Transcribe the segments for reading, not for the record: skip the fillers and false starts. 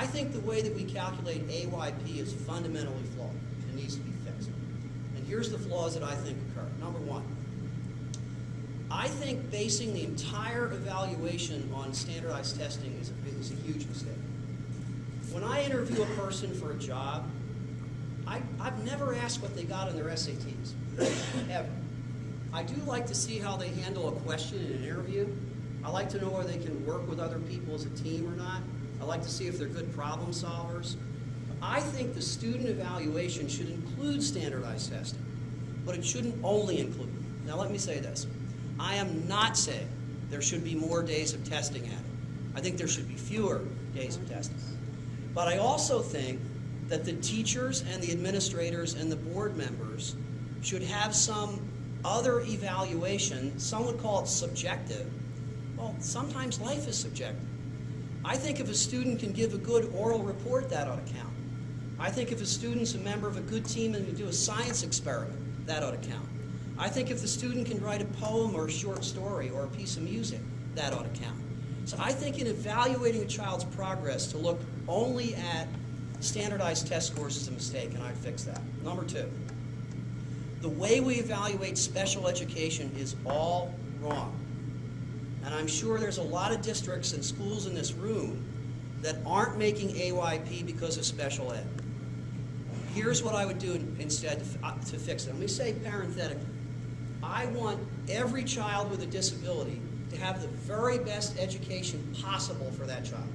I think the way that we calculate AYP is fundamentally flawed and needs to be fixed. And here's the flaws that I think occur. Number one, I think basing the entire evaluation on standardized testing is a huge mistake. When I interview a person for a job, I've never asked what they got on their SATs, ever. I do like to see how they handle a question in an interview. I like to know whether they can work with other people as a team or not. I like to see if they're good problem solvers. I think the student evaluation should include standardized testing, but it shouldn't only include it. Now let me say this. I am not saying there should be more days of testing at it. I think there should be fewer days of testing. But I also think that the teachers and the administrators and the board members should have some other evaluation. Some would call it subjective. Well, sometimes life is subjective. I think if a student can give a good oral report, that ought to count. I think if a student's a member of a good team and can do a science experiment, that ought to count. I think if the student can write a poem or a short story or a piece of music, that ought to count. So I think in evaluating a child's progress to look only at standardized test scores is a mistake, and I'd fix that. Number two, the way we evaluate special education is all wrong. And I'm sure there's a lot of districts and schools in this room that aren't making AYP because of special ed. Here's what I would do instead to fix it. Let me say parenthetically, I want every child with a disability to have the very best education possible for that child.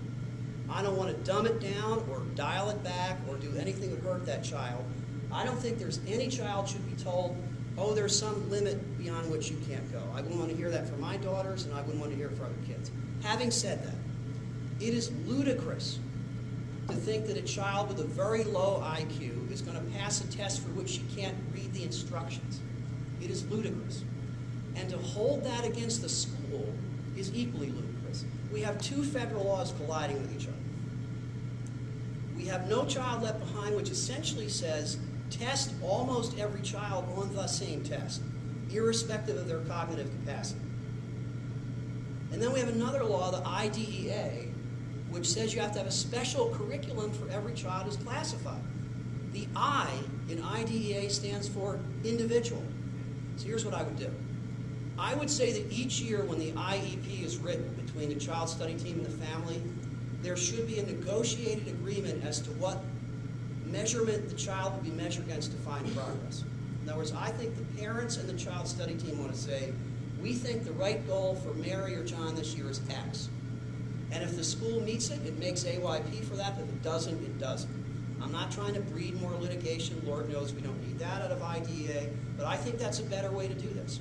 I don't want to dumb it down or dial it back or do anything to hurt that child. I don't think there's any child should be told, oh, there's some limit beyond which you can't go. I wouldn't want to hear that for my daughters, and I wouldn't want to hear it for other kids. Having said that, it is ludicrous to think that a child with a very low IQ is going to pass a test for which she can't read the instructions. It is ludicrous. And to hold that against the school is equally ludicrous. We have two federal laws colliding with each other. We have No Child Left Behind, which essentially says test almost every child on the same test, irrespective of their cognitive capacity. And then we have another law, the IDEA, which says you have to have a special curriculum for every child who's classified. The I in IDEA stands for individual. So here's what I would do. I would say that each year when the IEP is written between the child study team and the family, there should be a negotiated agreement as to what measurement the child will be measured against to find progress. In other words, I think the parents and the child study team want to say, we think the right goal for Mary or John this year is X. And if the school meets it, it makes AYP for that. If it doesn't, it doesn't. I'm not trying to breed more litigation. Lord knows we don't need that out of IDEA. But I think that's a better way to do this.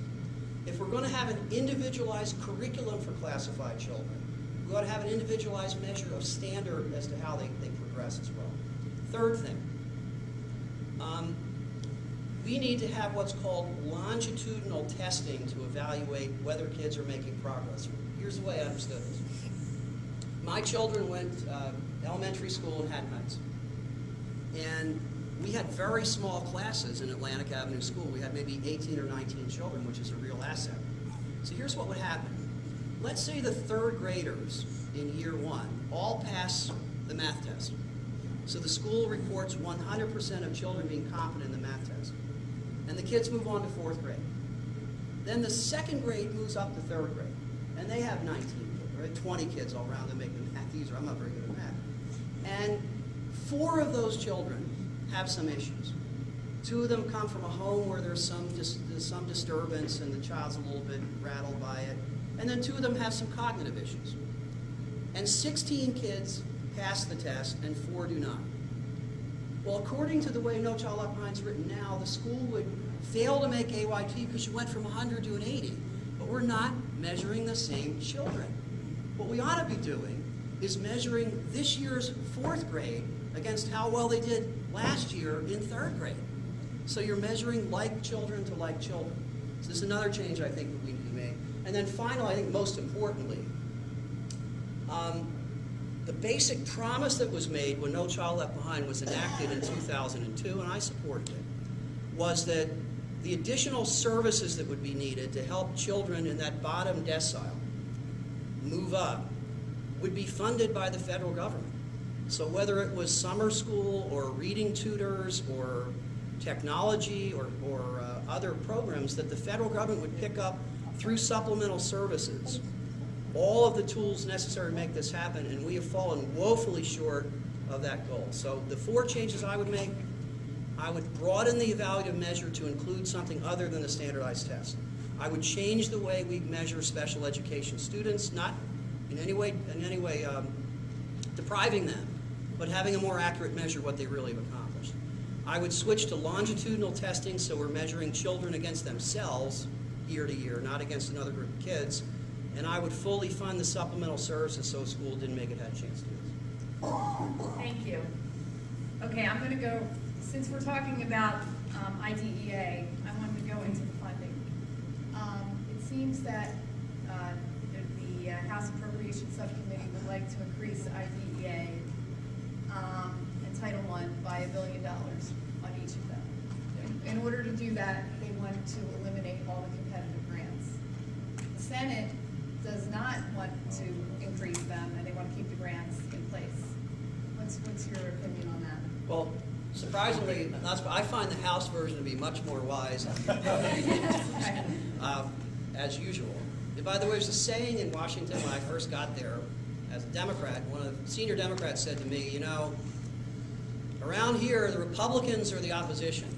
If we're going to have an individualized curriculum for classified children, we ought to have an individualized measure of standard as to how they progress as well. Third thing, we need to have what's called longitudinal testing to evaluate whether kids are making progress. Here's the way I understood this. My children went elementary school in Haddon Heights, and we had very small classes in Atlantic Avenue School. We had maybe 18 or 19 children, which is a real asset. So here's what would happen. Let's say the third graders in year one all pass the math test. So the school reports 100% of children being competent in the math test. And the kids move on to fourth grade. Then the second grade moves up to third grade. And they have 19 kids, right? 20 kids all around them making math easier. I'm not very good at math. And 4 of those children have some issues. 2 of them come from a home where there's some disturbance and the child's a little bit rattled by it. And then 2 of them have some cognitive issues. And 16 kids pass the test and 4 do not. Well, according to the way No Child Left Behind is written now, the school would fail to make AYP because you went from 100 to an 80. But we're not measuring the same children. What we ought to be doing is measuring this year's 4th grade against how well they did last year in 3rd grade. So you're measuring like children to like children. So this is another change I think that we need to make. And then finally, I think most importantly, the basic promise that was made when No Child Left Behind was enacted in 2002, and I supported it, was that the additional services that would be needed to help children in that bottom decile move up would be funded by the federal government. So whether it was summer school or reading tutors or technology or other programs that the federal government would pick up through supplemental services, all of the tools necessary to make this happen, and we have fallen woefully short of that goal. So the 4 changes I would make: I would broaden the evaluative measure to include something other than the standardized test. I would change the way we measure special education students, not in any way depriving them, but having a more accurate measure of what they really have accomplished. I would switch to longitudinal testing, so we're measuring children against themselves year to year, not against another group of kids. And I would fully fund the supplemental services so a school didn't make it had a chance to do this. Thank you. Okay, I'm going to go, since we're talking about IDEA, I wanted to go into the funding. It seems that the House Appropriations Subcommittee would like to increase IDEA and Title I by $1 billion on each of them. In order to do that, they want to eliminate all the competitive grants. The Senate does not want to increase them, and they want to keep the grants in place. What's your opinion on that? Well, surprisingly, I find the House version to be much more wise, as usual. And by the way, there's a saying in Washington when I first got there as a Democrat. One of the senior Democrats said to me, you know, around here the Republicans are the opposition,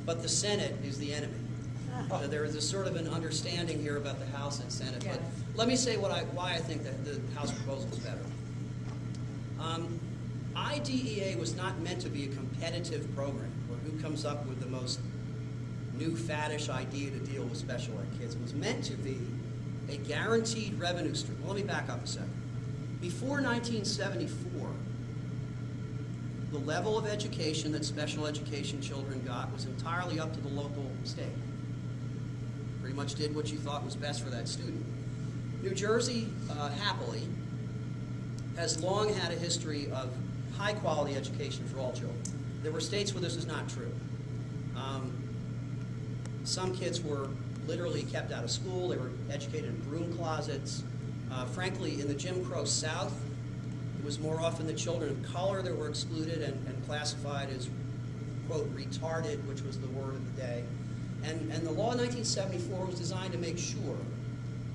but the Senate is the enemy. There is a sort of an understanding here about the House and Senate. Yes. But let me say why I think that the House proposal is better. IDEA was not meant to be a competitive program where who comes up with the most new faddish idea to deal with special ed kids. It was meant to be a guaranteed revenue stream. Well, let me back up a second. Before 1974, the level of education that special education children got was entirely up to the local state. Pretty much did what you thought was best for that student. New Jersey, happily, has long had a history of high-quality education for all children. There were states where this is not true. Some kids were literally kept out of school. They were educated in broom closets. Frankly, in the Jim Crow South, it was more often the children of color that were excluded and classified as, quote, retarded, which was the word of the day. And the law in 1974 was designed to make sure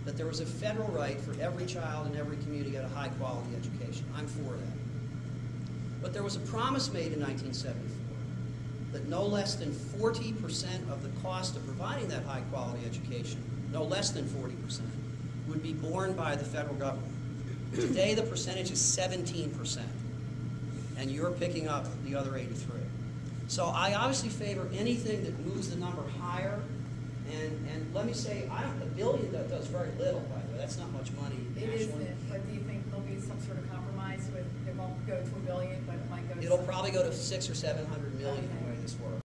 that there was a federal right for every child in every community to get a high-quality education. I'm for that. But there was a promise made in 1974 that no less than 40% of the cost of providing that high-quality education, no less than 40%, would be borne by the federal government. Today, the percentage is 17%, and you're picking up the other 83. So I obviously favor anything that moves the number higher. And let me say, $1 billion does very little, by the way. That's not much money nationally. It isn't, but do you think there'll be some sort of compromise with, it won't go to $1 billion, but it might go to It'll probably go to 600 or 700 million the way this works.